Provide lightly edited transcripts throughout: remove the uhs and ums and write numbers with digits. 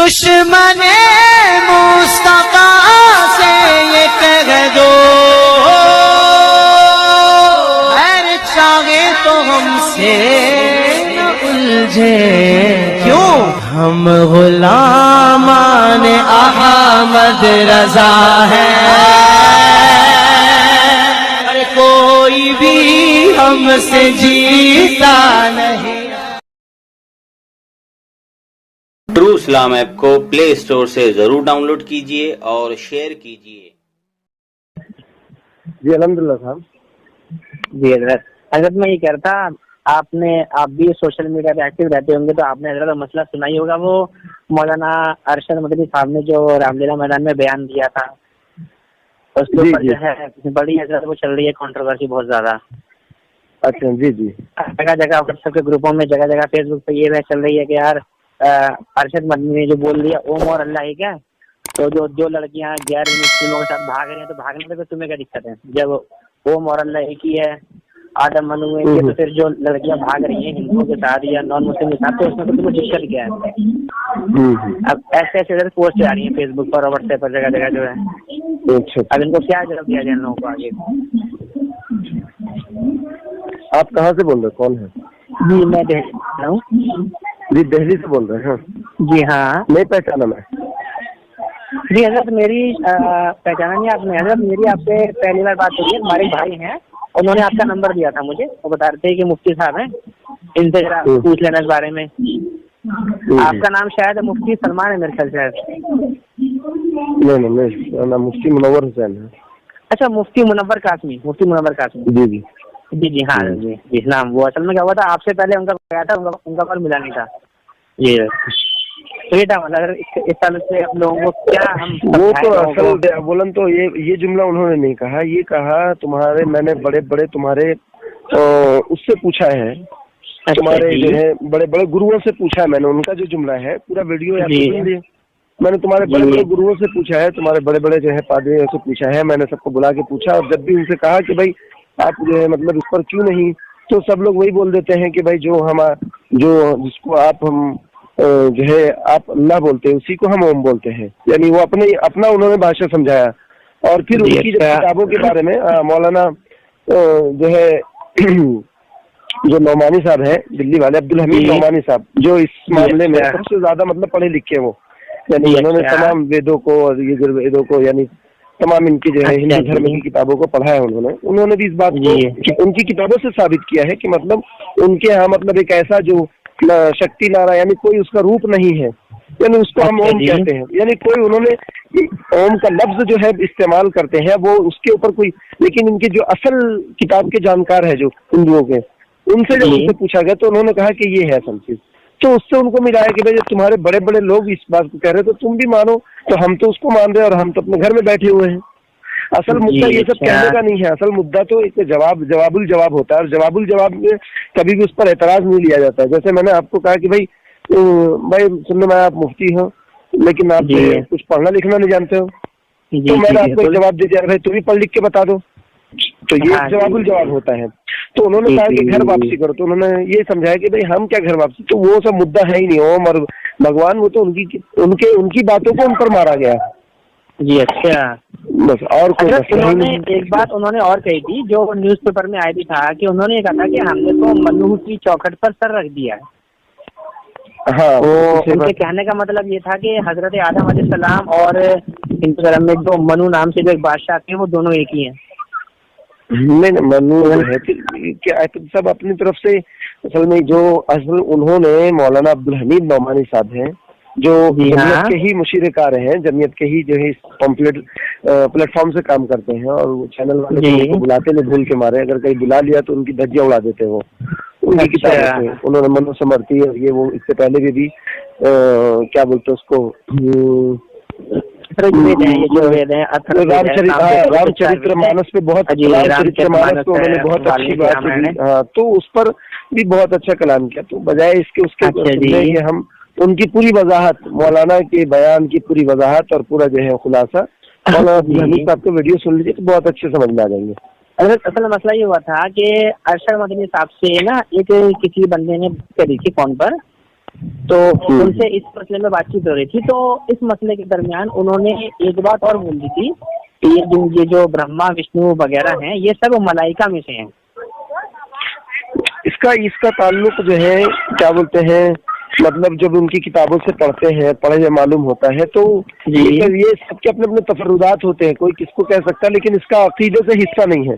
दुश्मने मुस्तफा से ये कह दो, खैर चाहे तो हमसे न उलझे, क्यों हम गुलामान अहमद रजा है, अरे कोई भी हमसे जीता नहीं। ट्रू इस्लाम ऐप को प्ले स्टोर से जरूर डाउनलोड कीजिए और शेयर कीजिए। जी अल्हम्दुलिल्लाह साहब। जी हजरत मैं ये कह रहा था, आप भी सोशल मीडिया पे एक्टिव रहते होंगे तो आपने हजरत मसला सुना ही होगा, वो मौलाना अरशद मदनी साहब ने जो रामलीला मैदान में बयान दिया था, उसके ऊपर जो है बड़ी हजरत वो चल रही है कंट्रोवर्सी बहुत ज्यादा। अच्छा जी जी। जगह जगह व्हाट्सएप के ग्रुपों में, जगह जगह फेसबुक पे ये बात चल रही है कि यार अरशद मदनी ने जो बोल दिया ओम और अल्लाह ही क्या, तो जो लड़कियां गैर मुस्लिमों के साथ भाग रही हैं तो भागने में तुम्हें क्या दिक्कत है, जब ओम और अल्लाह एक ही है, आदम मनु एक ही है, तो फिर जो लड़कियां भाग रही हैं हिंदुओं के साथ या नॉन मुस्लिम के साथ, तो उसमें तो तुम्हें दिक्कत क्या है। अब ऐसे ऐसे पोस्ट आ रही है फेसबुक पर और व्हाट्सएप पर जगह जगह जो है। अच्छा, अब इनको क्या जवाब दिया जाए इन लोगों को आगे। आप कहाँ से बोल रहे हैं, कौन है? जी मैं दिल्ली हूँ। जी दिल्ली से बोल रहे हैं? जी हाँ। नहीं पहचाना मैं। जी हजरत मेरी पहचाना नहीं आपने हजरत, मेरी आपसे पहली बार बात हुई है। हमारे भाई हैं, उन्होंने आपका नंबर दिया था मुझे, वो बता रहे थे कि मुफ्ती साहब हैं, इनसे जरा पूछ लेना इस बारे में। आपका नाम शायद मुफ्ती सलमान है मेरे ख्याल से। नहीं मेरा नाम मुफ्ती मुनव्वर हुसैन है। अच्छा मुफ्ती मुनव्वर कासमी, मुफ्ती मुनव्वर कासमी। जी जी जी जी हाँ जी जी नाम। वो असल में क्या हुआ था, आपसे पहले उनका गया था, उनका कॉल मिला नहीं था। ये मतलब इस साल से आप लोगों को क्या हम वो तो असल बोलन तो ये जुमला उन्होंने नहीं कहा, ये कहा तुम्हारे, मैंने बड़े बड़े तुम्हारे उससे पूछा है, तुम्हारे जो है बड़े बड़े गुरुओं से पूछा है मैंने, उनका जो जुमला है पूरा वीडियो सुन लिए। मैंने तुम्हारे बड़े बड़े गुरुओं से पूछा है, तुम्हारे बड़े बड़े जो है पादरियों से पूछा है, मैंने सबको बुला के पूछा, और जब भी उनसे कहा कि भाई आप जो है मतलब इस पर क्यों नहीं, तो सब लोग वही बोल देते हैं कि भाई जिसको आप हम जो है आप अल्लाह बोलते हैं उसी को हम ओम बोलते हैं, यानी वो अपना उन्होंने भाषा समझाया। और फिर उनकी जो किताबों के बारे में मौलाना जो है जो नौमानी साहब है दिल्ली वाले, अब्दुल हमीद नौमानी साहब, जो इस मामले में सबसे ज्यादा मतलब पढ़े लिखे वो, यानी उन्होंने तमाम वेदों को और यजुर्वेदों को, यानी तमाम इनकी जो है हिंदू धर्म की किताबों को पढ़ा है उन्होंने भी इस बात को उनकी किताबों से साबित किया है कि मतलब उनके यहाँ मतलब एक ऐसा जो शक्ति नारा, यानी कोई उसका रूप नहीं है, यानी उसको हम ओम कहते हैं, यानी कोई उन्होंने ओम का लफ्ज जो है इस्तेमाल करते हैं वो उसके ऊपर कोई, लेकिन इनके जो असल किताब के जानकार है जो हिंदुओं के, उनसे जब उनसे पूछा गया तो उन्होंने कहा कि ये है असल चीज, तो उससे उनको मिला है कि भाई जब तुम्हारे बड़े बड़े लोग इस बात को कह रहे तो तुम भी मानो, तो हम तो उसको मान रहे हैं और हम तो अपने घर में बैठे हुए हैं। असल मुद्दा ये सब कहने का नहीं है, असल मुद्दा तो एक जवाबुल जवाब होता है, और जवाबुल जवाब में कभी भी उस पर एतराज नहीं लिया जाता है। जैसे मैंने आपको कहा कि भाई सुनने में आप मुफ्ती हो लेकिन आप कुछ पढ़ना लिखना नहीं जानते हो, तो मैंने आपको एक जवाब दे दिया, भाई तुम भी पढ़ लिख के बता दो, तो ये जवाबुल जवाब होता है। तो उन्होंने कहा कि घर वापसी करो, तो उन्होंने ये समझाया कि भाई हम क्या घर वापसी, तो वो सब मुद्दा है ही नहीं, ओम और भगवान वो तो उनकी बातों को उन पर मारा गया। जी अच्छा, बस और कोई एक बात उन्होंने और कही थी जो न्यूज़पेपर में आया भी था, कि उन्होंने ये कहा था कि हमने तो मनु की चौखट पर सर रख दिया है। हाँ, तो उनके कहने का मतलब ये था कि हजरत आदम अलैहिस्सलाम और हिंदू धर्म में जो मनु नाम से जो एक बादशाह आते हैं वो दोनों एक ही हैं। नहीं मनु है क्या, सब अपनी तरफ से असल में असल उन्होंने मौलाना अब्दुल हमीद नौमानी साहब हैं जो जमीयत के ही मुशीरकार हैं, जमीयत के ही जो है प्लेटफॉर्म से काम करते हैं, और वो चैनल वाले को बुलाते नहीं भूल के मारे, अगर कहीं बुला लिया तो उनकी धज्जियां उड़ा देते हैं वो। उनकी किताब उन्होंने मनु समर्थी और ये वो इससे पहले भी क्या बोलते उसको रामचरित्र मानस पे रामचरित्र मानस को उन्होंने बहुत अच्छी बात की, तो उस पर भी बहुत अच्छा कलाम किया। तो बजाय इसके उसके हम उनकी पूरी वजाहत, मौलाना के बयान की पूरी वजाहत और पूरा जो है खुलासा मौलाना हमीद साहब को वीडियो सुन लीजिए तो बहुत अच्छे समझ में आ जाएंगे। असल मसला ये हुआ था कि अरशद मदनी साहब से ना एक किसी बंदे ने करी थी फोन पर तो उनसे इस मसले में बातचीत हो रही थी। तो इस मसले के दरमियान उन्होंने एक बात और बोल दी थी कि ये जो ब्रह्मा विष्णु वगैरह हैं ये सब मलाइका में से हैं। इसका ताल्लुक जो है क्या बोलते हैं, मतलब जब उनकी किताबों से पढ़े हुए मालूम होता है तो ये सबके अपने अपने तफरुदात होते हैं, कोई किसको कह सकता है, लेकिन इसका अकीदे से हिस्सा नहीं है,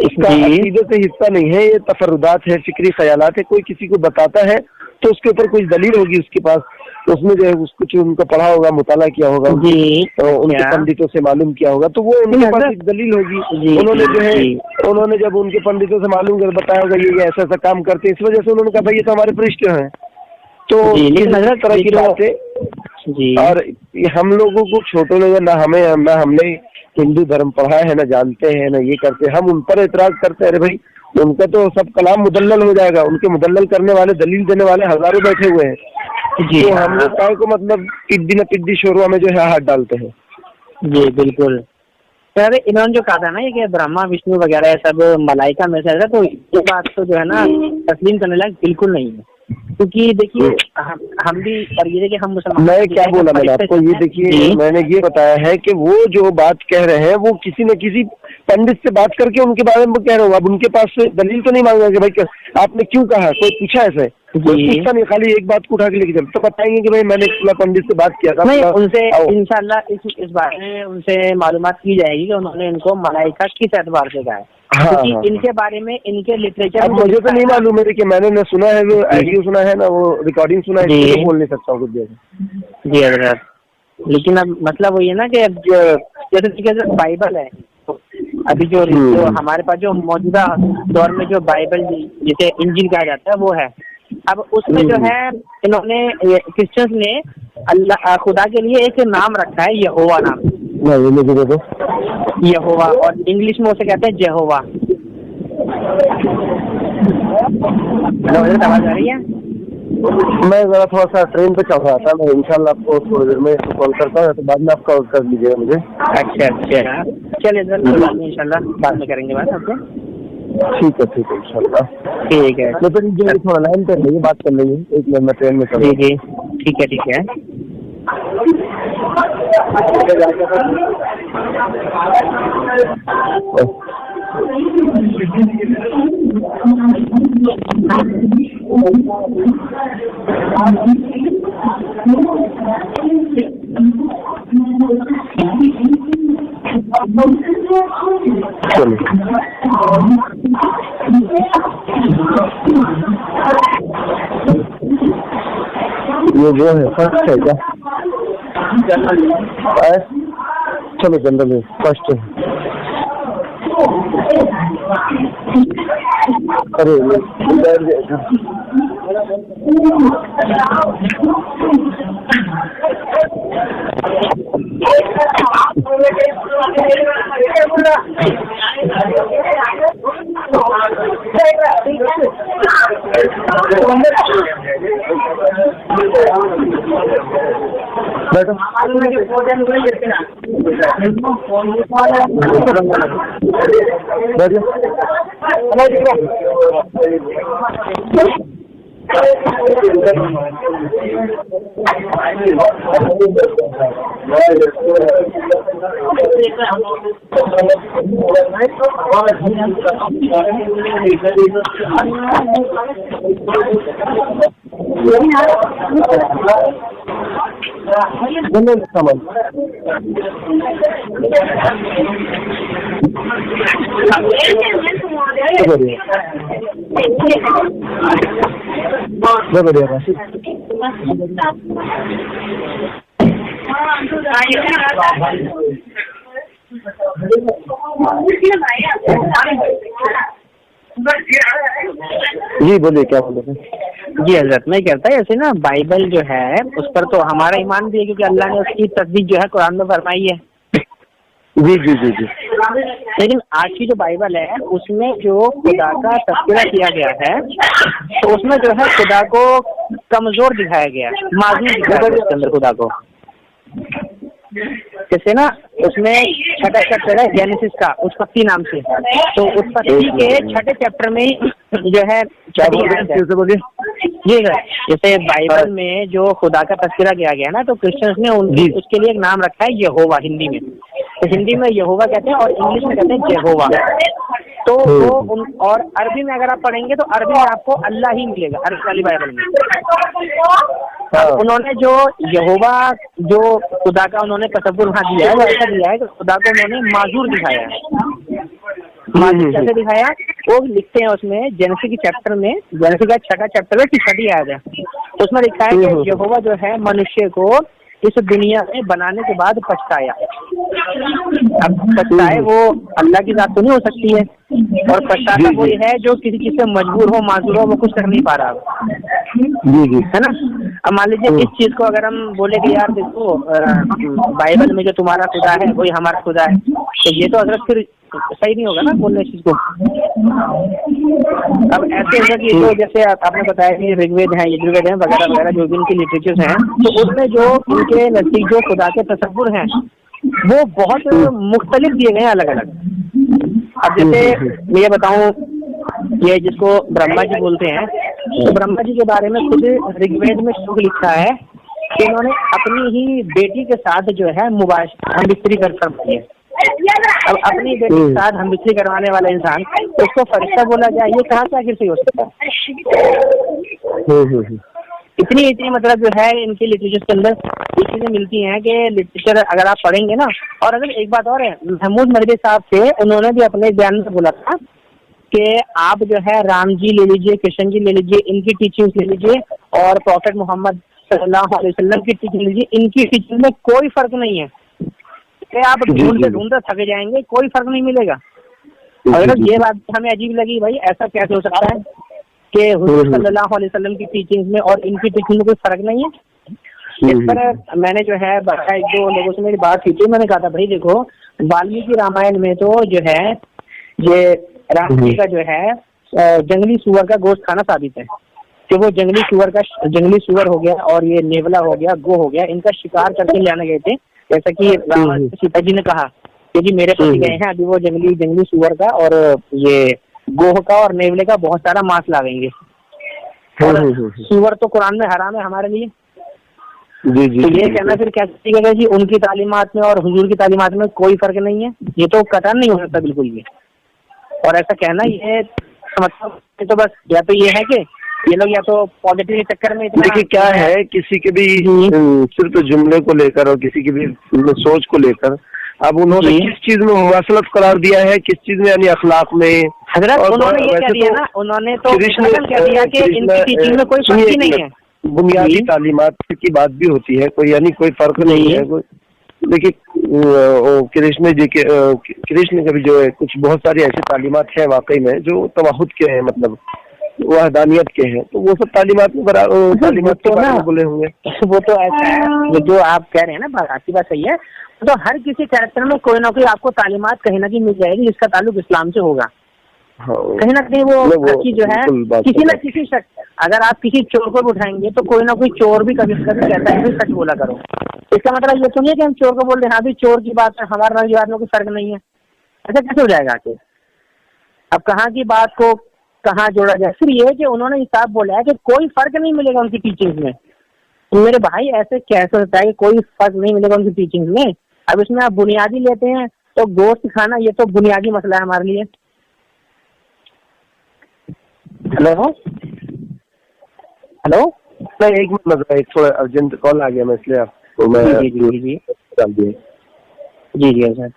इसका अकीदे से हिस्सा नहीं है, ये तफरुदात है, फिक्री ख्यालात है। कोई किसी को बताता है तो उसके ऊपर कुछ दलील होगी उसके पास, तो उसमें जो है उसको जो उनको पढ़ा होगा, मुताला किया होगा, तो उनके पंडितों से मालूम किया होगा, तो वो उनके पास एक दलील होगी। उन्होंने जो है उन्होंने जब उनके पंडितों से मालूम कर बताया होगा ये ऐसा ऐसा काम करते हैं, इस वजह से उन्होंने कहा भाई ये तो हमारे पृष्ठ हैं। तो इस तरह की बातें, और हम लोगों को छोटे लोग ना हमने हिंदू धर्म पढ़ा है, ना जानते हैं, ना ये करते, हम उन पर एतराज करते हैं। अरे भाई उनका तो सब कलाम मुदल्लल हो जाएगा, उनके मुदल्लल करने वाले, दलील देने वाले हजारों बैठे हुए हैं, तो हम लोग काय को मतलब टिड्डी न टिड्डी शोरवा में जो है हाथ डालते हैं। जी बिल्कुल सर, इन्होंने जो कहा था ना ये कि ब्रह्मा विष्णु वगैरह सब मलाइका में से है, तो ये बात तो जो है ना तस्लीम करने लायक बिल्कुल नहीं है, क्योंकि देखिए हम भी, और ये देखिए हम मुसलमान, मैं क्या बोला मैंने आपको, ये देखिए मैंने ये बताया है कि वो जो बात कह रहे हैं वो किसी न किसी पंडित से बात करके उनके बारे में कह रहे हो। अब उनके पास से दलील तो नहीं मांगेंगे भाई आपने क्यों कहा, कोई पूछा ऐसे, कोई पूछता नहीं, खाली एक बात को उठा के लेके चल, तो बताएंगे कि भाई मैंने पंडित से बात किया था। नहीं, उनसे इंशाल्लाह इस बारे में उनसे मालूमात की जाएगी कि उन्होंने इनको मलाइका किस एतबार से कहा है, क्योंकि इनके बारे में इनके लिटरेचर मुझे तो नहीं मालूम है कि मैंने न सुना है, वो ऑडियो सुना है ना, वो रिकॉर्डिंग सुना है, इसलिए बोल नहीं सकता हूँ कुछ देर। जी हजरत, लेकिन अब मतलब वही है ना कि जैसे तरीके से बाइबल है, अभी जो हमारे पास जो मौजूदा दौर में जो बाइबल जिसे इंजील कहा जाता है वो है, अब उसमें जो है इन्होंने क्रिश्चियंस ने अल्लाह खुदा के लिए एक नाम रखा है, यहोवा नाम, यहोवा, और इंग्लिश में उसे कहते हैं जेहोवा। आवाज आ रही है? मैं जरा थोड़ा सा ट्रेन पे चल रहा था, मैं इंशाल्लाह आपको थोड़ी देर में कॉल करता हूँ, तो बाद में आप कॉल कर लीजिएगा मुझे। अच्छा चलिए सर, कोई बात नहीं, इंशाल्लाह बाद में करेंगे बात आपसे। ठीक है इंशाल्लाह ठीक है। तो फिर थोड़ा लाइन कर लीजिए, बात कर लीजिए, एक मिनट में ट्रेन में चल। जी ठीक है। ये जो है फर्स्ट है क्या? चलो जनरल फर्स्ट है। अरे बैठो जी बोलिए, क्या बोल रहे थे? जी हजरत, मैं कहता है ऐसे ना बाइबल जो है उस पर तो हमारा ईमान भी है, क्योंकि अल्लाह ने उसकी तस्दीक जो है कुरान में फरमाई है। जी जी जी जी। लेकिन आज की जो बाइबल है उसमें जो खुदा का तस्करा किया गया है, तो उसमें जो है खुदा को कमजोर दिखाया गया, माजूम दिखाया गया उसके अंदर खुदा को। जैसे ना उसमें छठा चैप्टर है जेनेसिस का, उत्पत्ति नाम से, तो उत्पत्ति के छठे चैप्टर में जो है क्या बोलिए? जी सर, जैसे बाइबल में जो खुदा का तस्करा किया गया ना, तो क्रिश्चियंस ने उसके लिए एक नाम रखा है यहोवा, हिंदी में। तो हिंदी में यहोवा कहते हैं और इंग्लिश में कहते हैं जेहोवा। तो वो और अरबी में अगर आप पढ़ेंगे तो अरबी में आपको अल्लाह ही मिलेगा, अरबी वाली बाइबल में। उन्होंने जो यहोवा, जो खुदा का उन्होंने तस्वुर वहाँ दिया है, वो ऐसा दिया है कि खुदा को उन्होंने माजूर दिखाया है। माजूर कैसे दिखाया, वो लिखते हैं उसमें जेनेसिस की चैप्टर में, जेनेसिस का 6वां चैप्टर में 6ठी आयत है, तो उसमें लिखा है कि यहोवा जो है मनुष्य को इस दुनिया में बनाने के बाद पछताया। अब पछताए वो अल्लाह की जात तो नहीं हो सकती है, और पछताता कोई है जो किसी चीज से मजबूर हो, माजूर हो, वो कुछ कर नहीं पा रहा है ना। अब मान लीजिए इस चीज को अगर हम बोले कि यार देखो बाइबल में जो तुम्हारा खुदा है वही हमारा खुदा है, तो ये तो हजरत फिर सही नहीं होगा ना बोलने इस चीज को। अब ऐसे है कि जो जैसे आपने बताया कि ऋग्वेद है, यजुर्वेद है, वगैरह वगैरह जो भी इनकी लिटरेचर्स हैं, तो उसमें जो इनके नजदीक जो खुदा के तस्वुर हैं वो बहुत मुख्तलिफ दिए गए हैं, अलग अलग। अब जैसे मैं ये बताऊं, ये जिसको ब्रह्मा जी बोलते हैं, तो ब्रह्मा जी के बारे में खुद ऋग्वेद में श्लोक लिखा है कि उन्होंने अपनी ही बेटी के साथ जो है हम बिस्तरी कर सकती है। अब अपनी बेटी के साथ हम बिस्तरी करवाने वाला इंसान, तो उसको फरिश्ता बोला जाए, ये कहाँ से आखिर सही हो सकता है? इतनी मतलब जो है इनकी लिटरेचर के अंदर ये चीजें मिलती हैं कि लिटरेचर अगर आप पढ़ेंगे ना। और अगर एक बात और है, महमूद मदनी साहब थे, उन्होंने भी अपने बयान में बोला था कि आप जो है राम जी ले लीजिए, कृष्ण जी ले लीजिए, इनकी टीचिंग ले लीजिए, और प्रॉफेट मोहम्मद सल्लल्लाहु अलैहि वसल्लम की टीचिंग लीजिए, इनकी टीचिंग में कोई फर्क नहीं है। आप ढूंढते थके जाएंगे, कोई फर्क नहीं मिलेगा। और अगर ये बात हमें अजीब लगी, भाई ऐसा कैसे हो सकता है कि हुजूर सल्लल्लाहु अलैहि वसल्लम की टीचिंग में और इनकी टीचिंग में कोई फर्क नहीं है। इस पर मैंने जो है एक दो लोगों से मेरी बात की थी, मैंने कहा था भाई देखो, वाल्मीकि रामायण में तो जो है ये राम जी का जो है जंगली सुअर का गोश्त खाना साबित है कि वो जंगली सुअर हो गया और ये नेवला हो गया, गो हो गया, इनका शिकार करके लाने गए थे। जैसा कि रावण सीता जी ने कहा कि जी मेरे पति गए हैं, अभी वो जंगली सुअर का और ये गोह का और नेवले का बहुत सारा मांस लावेंगे। सुअर तो कुरान में हराम है हमारे लिए। तो ये कहना फिर कैसे है कि उनकी तालीमात में और हुजूर की तालीमात में कोई फर्क नहीं है, ये तो कतई नहीं हो सकता बिल्कुल भी। और ऐसा कहना ये मतलब तो बस या तो ये है कि ये लोग या तो पॉजिटिव के चक्कर में, देखिए क्या है, किसी के भी सिर्फ जुमले को लेकर और किसी की भी सोच को लेकर अब उन्होंने किस चीज में मुवासलत करार दिया है, किस चीज में, यानी अखलाक में। हजरत उन्होंने ये कह दिया ना, उन्होंने तो कह दिया कि इनकी टीचिंग में कोई फर्क ही नहीं है। बुनियादी तालीमात की बात भी होती है, कोई यानी कोई फर्क नहीं है। देखिए कृष्ण के भी जो है कुछ बहुत सारी ऐसी तालीमात है वाकई में जो तवाहुद के हैं, मतलब वहदानियत के हैं, तो वो सब तालीमात में तालीमात तो ना बोले होंगे। वो तो ऐसा है, जो आप कह रहे हैं ना, आपकी बात सही है। तो हर किसी कैरेक्टर में कोई ना कोई आपको तालीमात कहीं ना कहीं मिल जाएगी जिसका ताल्लुक इस्लाम से होगा। कहीं ना कहीं वो की जो है किसी न किसी शख्स, अगर आप किसी चोर को भी उठाएंगे तो कोई ना कोई चोर भी कभी कभी कहता है सच बोला करो। इसका मतलब ये तो नहीं है कि हम चोर को बोल रहे हैं हाँ भी चोर की बात है, हमारे बात में कोई फर्क नहीं है। ऐसा कैसे हो जाएगा आखिर? अब कहाँ की बात को कहाँ जोड़ा जाए? सिर्फ ये है कि उन्होंने हिसाब बोला है कि कोई फर्क नहीं मिलेगा उनकी टीचिंग में। तो मेरे भाई ऐसे कैसे होता है कि कोई फर्क नहीं मिलेगा उनकी टीचिंग में? अब इसमें आप बुनियादी लेते हैं तो गोश्त खाना ये तो बुनियादी मसला है हमारे लिए। हेलो हेलो एक मिनट, एक थोड़ा अर्जेंट कॉल आ गया, मैं इसलिए आपको मैं जी सर।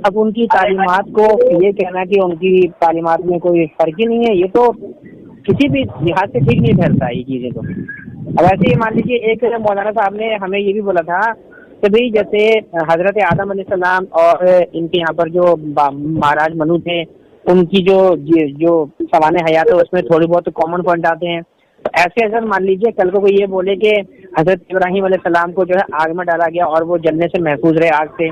अब उनकी तालीमात को ये कहना कि उनकी तालीमात में कोई फर्क ही नहीं है, ये तो किसी भी लिहाज से ठीक नहीं ठहरता ये चीजें। तो अब ऐसे ही मान लीजिए एक मौलाना साहब ने हमें ये भी बोला था कि भाई जैसे हजरत आदम अलैहिस्सलाम और इनके यहाँ पर जो महाराज मनु थे, उनकी जो सवाने हयात है उसमें थोड़ी बहुत कॉमन पॉइंट आते हैं। तो ऐसे अगर मान लीजिए कल को कोई ये बोले कि हजरत इब्राहिम अलैहिस्सलाम को जो है आग में डाला गया और वो जलने से महफूज रहे आग से।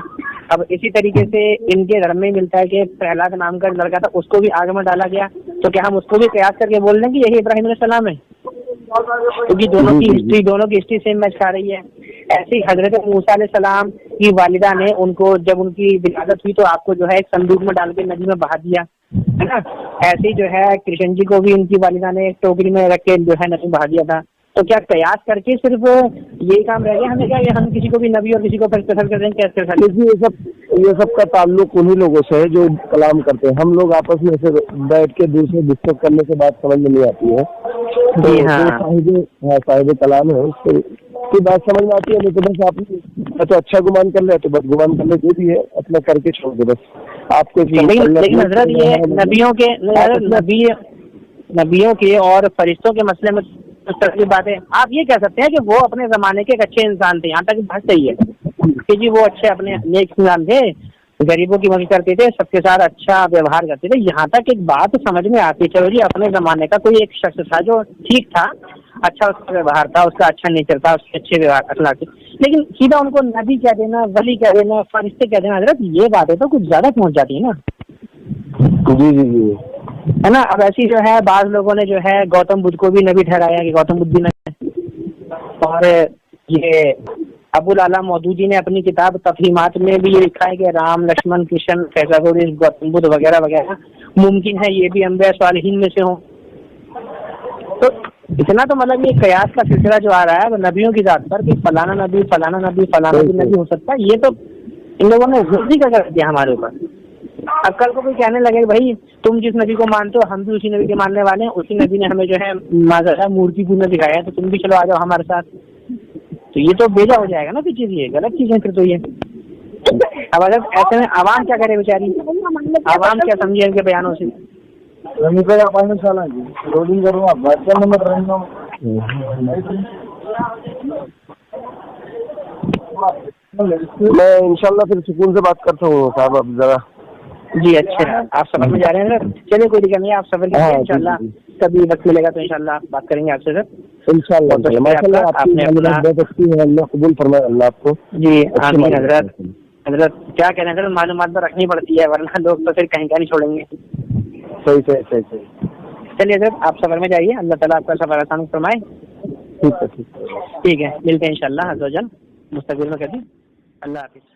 अब इसी तरीके से इनके धर्म में मिलता है कि प्रहलाद नाम का लड़का था, उसको भी आग में डाला गया, तो क्या हम उसको भी कयास करके बोल दें कि यही इब्राहिम अलैहिस्सलाम है? क्योंकि दोनों की हिस्ट्री सेम मैच खा रही है। ऐसे ही हजरत मूसा अलैहिस्सलाम की वालिदा ने उनको जब उनकी विलादत हुई तो आपको जो है एक संदूक में डाल के नदी में बहा दिया। है ना। ऐसे ही जो है कृष्ण जी को भी उनकी वालिदा ने एक टोकरी में रख के जो है नदी बहा दिया था। तो क्या कयास करके सिर्फ यही काम रह गया हमें, क्या ये हम किसी को भी नबी और किसी को फिर पसंद कर देंगे कैसे? देखिए ये सब का ताल्लुक उन्हीं लोगों से है जो कलाम करते हैं। हम लोग आपस में ऐसे बैठ के दूसरे डिस्कस करने से बात समझ में नहीं आती है। तो जी हाँ। साहिब कलाम है उसकी बात समझ में आती है। नहीं तो बस आप तो अच्छा गुमान कर ले तो बस गुमान करने जो भी है अपना करके छोड़ दे बस। आपको लेकिन हजरत ये नबियों के और फरिश्तों के मसले में उस तरह की बात है। आप ये कह सकते हैं कि वो अपने जमाने के एक अच्छे इंसान थे, यहाँ तक बात सही है कि जी वो अच्छे अपने नेक इंसान थे, गरीबों की मदद करते थे, सबके साथ अच्छा व्यवहार करते थे। यहाँ तक एक बात समझ में आती, चलो जी अपने जमाने का कोई एक शख्स था जो ठीक था, अच्छा उसका व्यवहार था, उसका अच्छा नेचर था, उसके अच्छे व्यवहार अखलाक थे, लेकिन सीधा उनको नबी कह देना, वली कह देना, फरिश्ते कह देना, हजरत ये बातें तो कुछ ज्यादा पहुंच जाती है ना। जी है ना। अब ऐसी जो है बाज लोगों ने जो है गौतम बुद्ध को भी नबी ठहराया कि गौतम बुद्ध भी नबी है। और ये अबुल आला मौदूदी ने अपनी किताब तफहीमात में भी ये लिखा है कि राम, लक्ष्मण, कृष्ण, फैजागुर, गौतम बुद्ध वगैरह वगैरह मुमकिन है ये भी अंबिया सालिहीन में से हों। तो इतना तो मतलब ये कयास का सिलसिला जो आ रहा है वो नबियों की जात पर कि फलाना नबी हो सकता है, ये तो इन लोगों ने जुर्मी का कर दिया हमारे ऊपर। अब कल को कोई कहने लगे भाई तुम जिस नबी को मानते हो हम भी उसी नबी के मानने वाले हैं, उसी नबी ने हमें जो है माज़ा मूर्ति पूर्ण दिखाया है, तो तुम भी चलो आ जाओ हमारे साथ, तो ये तो बेजा हो जाएगा ना। फिर चीज ये गलत चीज है फिर तो ये। अब अगर ऐसे में आवाम क्या करे बेचारी, आवाम क्या समझे इनके बयानों से। मैं इंशाल्लाह फिर सुकून से बात करता हूँ साहब। अब जरा जी अच्छा, आप सफर में जा रहे हैं सर, चलिए कोई दिक्कत नहीं है, आप सफर कीजिए, इंशाल्लाह कभी वक्त मिलेगा तो इंशाल्लाह बात करेंगे आपसे सर। इंशाल्लाह बहुत अच्छी है, अल्लाह कबूल फरमाए अल्लाह आपको। जी आमीन हजरत। हजरत क्या कहना है सर, मालूमात तो रखनी पड़ती है वरना लोग तो फिर कहीं का नहीं छोड़ेंगे। सही। चलिए सर आप सफर में जाइए, अल्लाह ताला आपका सफर आसान फरमाए। ठीक है ठीक है, मिलते हैं इंशाल्लाह अज़्ज़ व जल मुस्तक़बिल में कभी। अल्लाह हाफिज़।